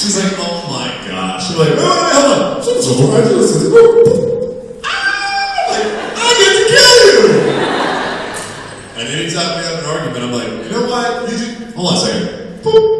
She's like, oh my gosh. She's like, wait, hold on. I get to kill you! And anytime we have an argument, I'm like, you know what? Hold on a second. Boop.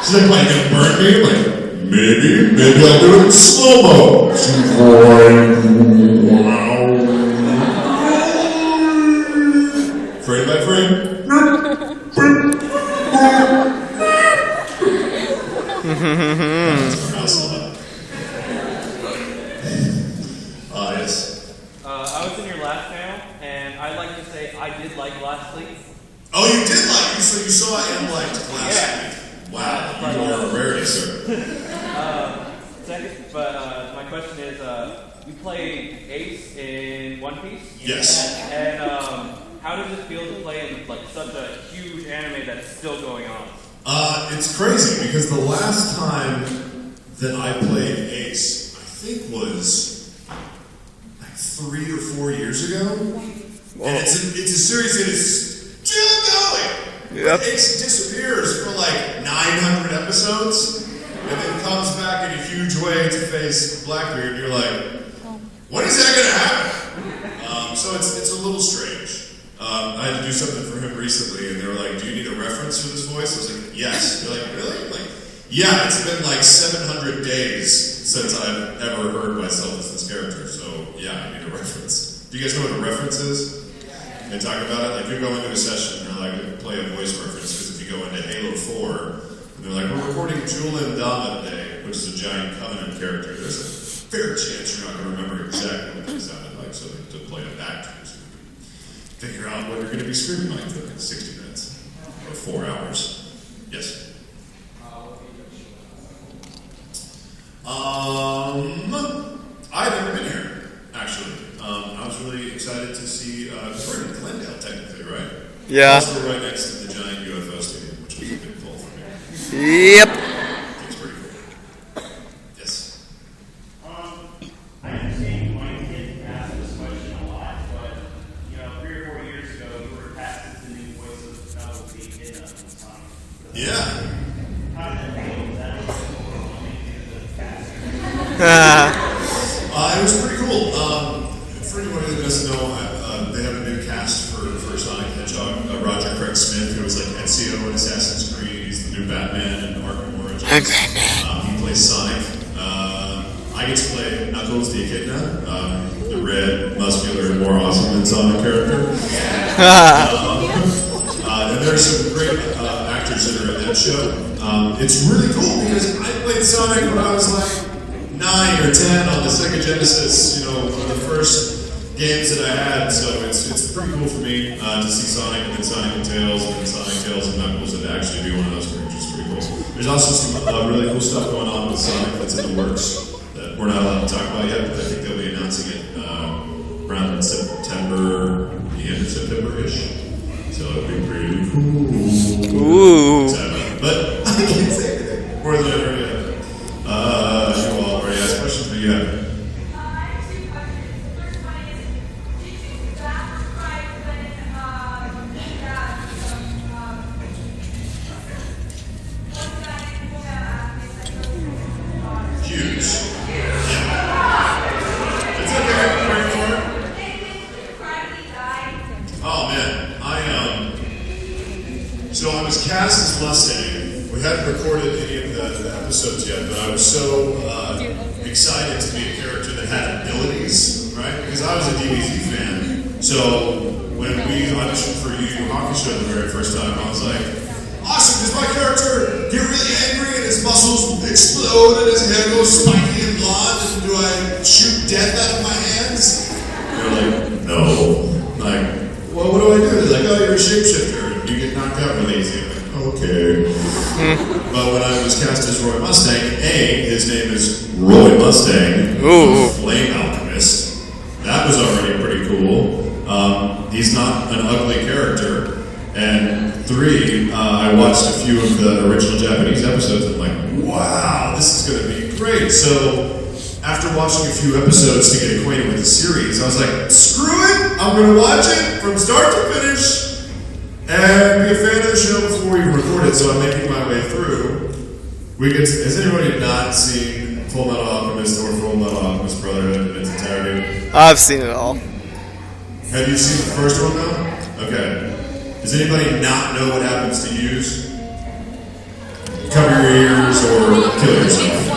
She's like, what, you gonna burn me? I'm like, maybe I'll do it in slow-mo. Frame by frame. Yes. I was in your last panel, and I'd like to say I did like Last Leaf. Oh, you did like it? So you saw I am liked Last Leaf. Wow, you are a rarity, sir. Second, my question is, you played Ace in One Piece? Yes. And how does it feel to play in like such a huge anime that's still going on? It's crazy because the last time that I played Ace, I think was like 3 or 4 years ago. Whoa. And it's a series that is still going. Yep. Ace disappears for like 900 episodes and then comes back in a huge way to face Blackbeard, and you're like, when is that going to happen? So it's a little strange. I had to do something for him recently, and they were like, do you need a reference for this voice? I was like, yes. They're like, really? I'm like, yeah, it's been like 700 days since I've ever heard myself as this character, so yeah, I need a reference. Do you guys know what a reference is? They talk about it, like you go into a session, they're like, play a voice reference, because if you go into Halo 4, and they're like, we're recording Julin Dama today, which is a giant Covenant character, there's a fair chance you're not going to remember exactly what they sounded like, so to play it back to you, so you can figure out what you're going to be screaming like for 60 minutes, or 4 hours. Yes? I've never been here, actually. I was really excited to see, we're in Glendale, technically, right? Yeah. We're right next to the giant UFO stadium, which was a big pull for me. Yep. It's pretty cool. Yes? I understand you might get asked this question a lot, but, 3 or 4 years ago, you were cast as the new voice of Melville being hidden on Sonic. Yeah. How did that feel? Was that It was pretty cool. For anybody that doesn't know, they have a new cast for Sonic the Hedgehog. Roger Craig Smith, who was like Ezio in Assassin's Creed. He's the new Batman in Arkham Origins. He plays Sonic. I get to play Knuckles the Echidna, the red, muscular, more awesome than Sonic character. And there's some great actors that are in that show. It's really cool because I played Sonic when I was like 9 or 10 on the Sega Genesis, one of the first games that I had, so it's pretty cool for me to see Sonic and then Sonic and Tails and then Sonic, Tails and Knuckles and actually be one of those characters. It's pretty cool. There's also some really cool stuff going on with Sonic that's in the works that we're not allowed to talk about yet, but I think they'll be announcing it around September, the end of September-ish. So it'll be pretty cool. Ooh. But I can't say anything more than I already have. You all already asked questions, but yeah. Huge. Yeah. It's okay. Pray for it. Oh man, so I was cast as Mustang. We hadn't recorded any of the episodes yet, but I was so excited to be a character that had abilities, right? Because I was a DBZ fan. So when we auditioned for Yu Yu Hakusho the very first time, I was like, awesome, does my character get really angry and his muscles explode and his hair goes spiky and blonde? And do I shoot death out of my hands? They're like, no. Like, well, what do I do? They're like, oh, you're a shapeshifter. You get knocked out really easy. I'm like, okay. But when I was cast as Roy Mustang, his name is Roy Mustang, Flame Alchemist. That was already pretty cool. He's not an ugly character. And 3, I watched a few of the original Japanese episodes and I'm like, wow, this is going to be great. So after watching a few episodes to get acquainted with the series, I was like, screw it, I'm going to watch it from start to finish. and be a fan of the show before we record it, so I'm making my way through. Has anybody not seen Full Metal Alchemist or Full Metal Alchemist Brotherhood in its entirety? I've seen it all. Have you seen the first one though? Okay. Does anybody not know what happens to use? Cover your ears or kill yourself.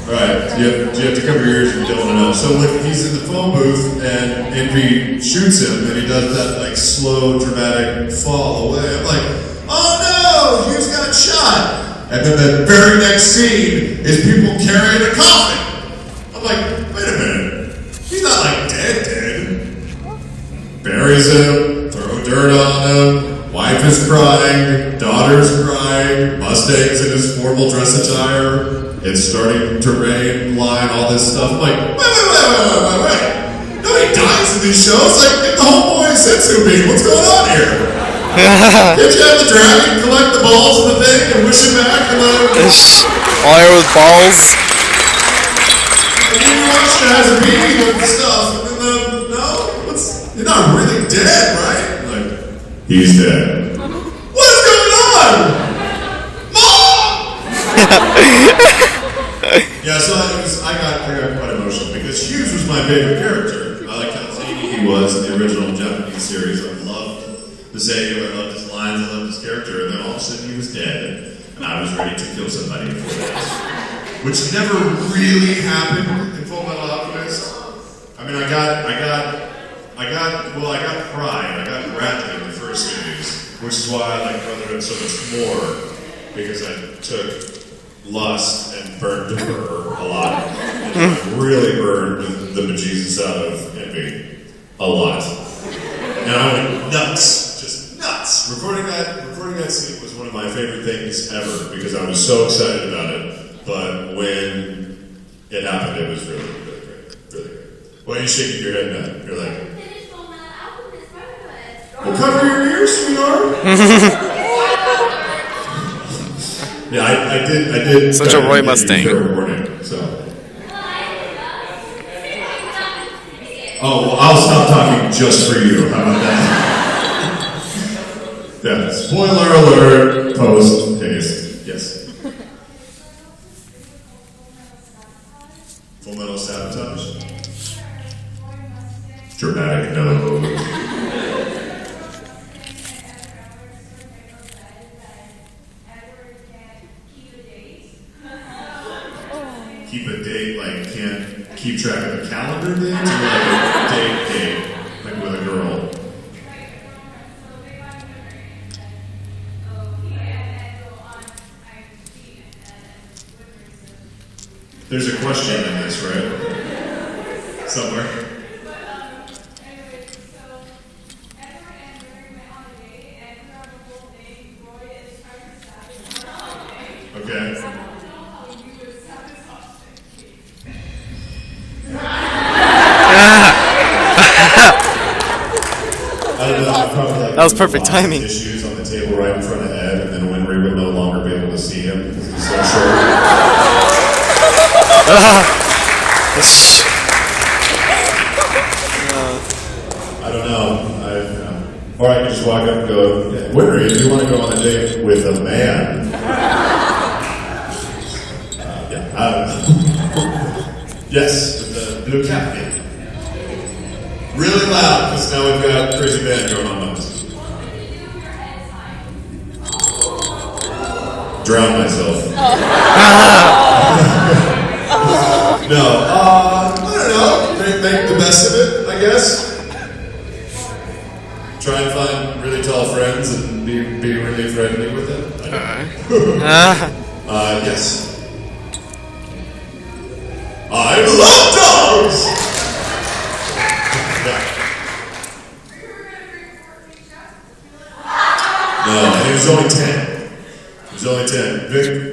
Alright, you have to cover your ears if you don't know. So when he's in the phone booth and Envy shoots him and he does that like slow, dramatic fall away, I'm like, oh no, Hughes got shot! And then the very next scene is people carrying a coffin. I'm like, wait a minute, he's not like dead. Buries him, throw dirt on him, wife is crying, daughter's crying, Mustang's in his formal dress attire, it's starting to rain, line, all this stuff. I'm like, wait. Nobody dies in these shows. Like, the whole boy Sensu being, what's going on here? Can't you have the dragon collect the balls of the thing and wish it back and let him... Fire with balls. And you watch it as a baby with the stuff, and then you're not really dead, right? Like, he's dead. What is going on? Mom! Yeah, so I got quite emotional because Hughes was my favorite character. I liked how zany he was in the original Japanese series. I loved the Seiyu, I loved his lines, I loved his character, and then all of a sudden he was dead, and I was ready to kill somebody for that. Which never really happened in Full Metal Alchemist. I mean, I got pride, I got gratitude in the first series, which is why I like Brotherhood so much more, because I took lust and burned her a lot. And I really burned the bejesus out of Envy a lot. And I went nuts, just nuts. Recording that scene was one of my favorite things ever, because I was so excited about it. But when it happened, it was really, really great. Really great. Why are you shaking your head now? You're like, well, cover your ears, sweetheart. Yeah, I did. Such a Roy Mustang. Warning, so. Oh, well, I'll stop talking just for you. How about that? Yeah, spoiler alert, post haste. Yes. Full Metal Sabotage. Dramatic, no. Keep a date, like can't keep track of the calendar dates, or like a date, like with a girl. There's a question in this, right? Somewhere. Okay. That was perfect timing. Issues on the table right in front of Ed, and then Winry would no longer be able to see him because he's so short. I don't know. Or I could just walk up and go, Winry, if you want to go on a date with a man. Yes, with the blue cap game. Really loud, because now we've got Crazy Band going on with us. Drown myself. No, I don't know. Make the best of it, I guess. Try and find really tall friends and be really friendly with them. Yes. I love dogs! No, he was only 10. He was only 10.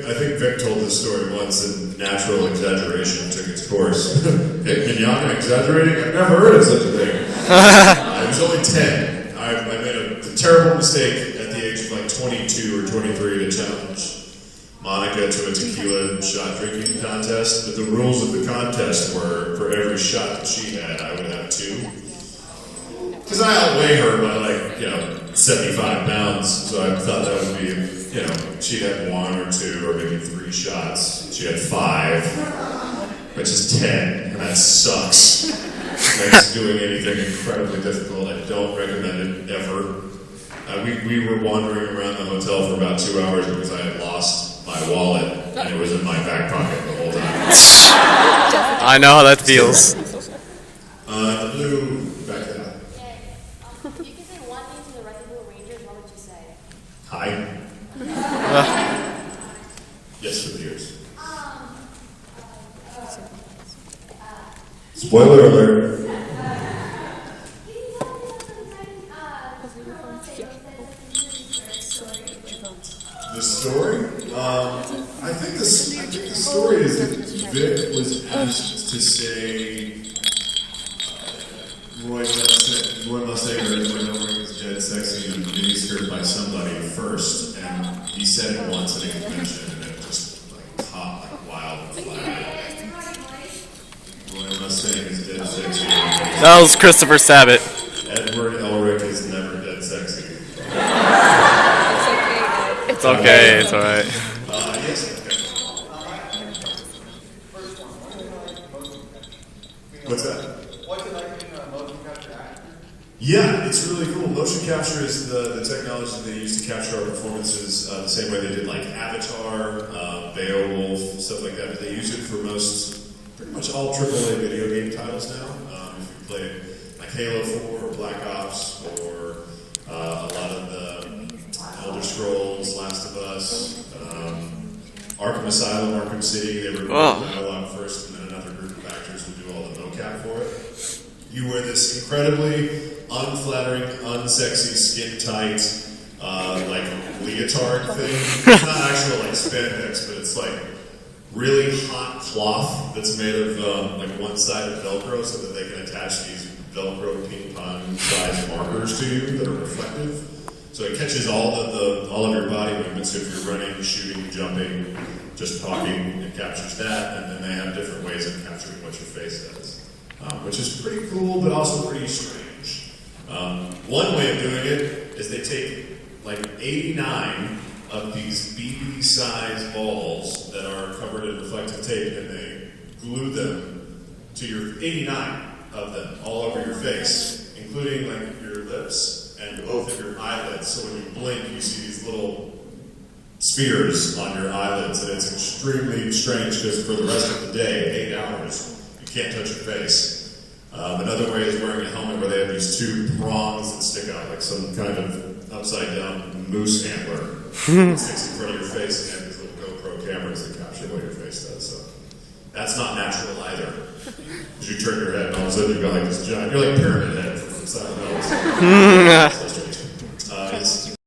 I think Vic told this story once, and natural exaggeration took its course. Hey, Minyaka exaggerating? I've never heard of such a thing. I was only 10. I made a terrible mistake at the age of like 22 or 23 to challenge Monica to a tequila shot drinking contest, but the rules of the contest were for every shot that she had, I would have 2. because I outweigh her by like 75 pounds, so I thought that would be she'd have 1 or 2 or maybe 3 shots. She had 5, which is 10, and that sucks. Makes doing anything incredibly difficult. I don't recommend it ever. We were wandering around the hotel for about 2 hours because I had lost my wallet and it was in my back pocket the whole time. I know how that feels. The blue back there. Yeah. If you could say one thing to the Red and Blue Rangers, what would you say? Hi. Yes, for the ears. Spoiler alert. The story? I think the story is that Vic was asked to say Roy Mustang or Roy was dead sexy in a miniskirt by somebody first, and he said it once at a convention, and it just like popped like wildfire. Roy Mustang is dead sexy. That was Christopher Sabat. Edward Elric is never dead sexy. It's okay, it's alright. Yes. What's that? What's it like in motion capture acting? Yeah, it's really cool. Motion capture is the technology they use to capture our performances the same way they did like Avatar, Beowulf, stuff like that. But they use it for pretty much all AAA video game titles now. If you play like Halo 4 or Black Ops or a lot of the Elder Scrolls, Last of Us, Arkham Asylum, Arkham City, they were dialogue first, and then another group of actors would do all the mocap for it. You wear this incredibly unflattering, unsexy, skin-tight, like leotard thing. It's not actual like spandex, but it's like really hot cloth that's made of like one-sided Velcro, so that they can attach these Velcro ping-pong-sized markers to you that are reflective. So it catches all of your body movements. So if you're running, shooting, jumping, just talking, it captures that. And then they have different ways of capturing what your face does, which is pretty cool, but also pretty strange. One way of doing it is they take like 89 of these BB-sized balls that are covered in reflective tape, and they glue them to your 89 of them all over your face, including like your lips and both of your eyelids. So when you blink, you see these little spheres on your eyelids, and it's extremely strange because for the rest of the day, 8 hours, you can't touch your face. Another way is wearing a helmet where they have these 2 prongs that stick out like some kind of upside-down moose antler that sticks in front of your face, and they have these little GoPro cameras that capture what your face does. So that's not natural either. Because you turn your head, and all of a sudden you've got like this giant, you're like Pyramid Head from Silent Hills. So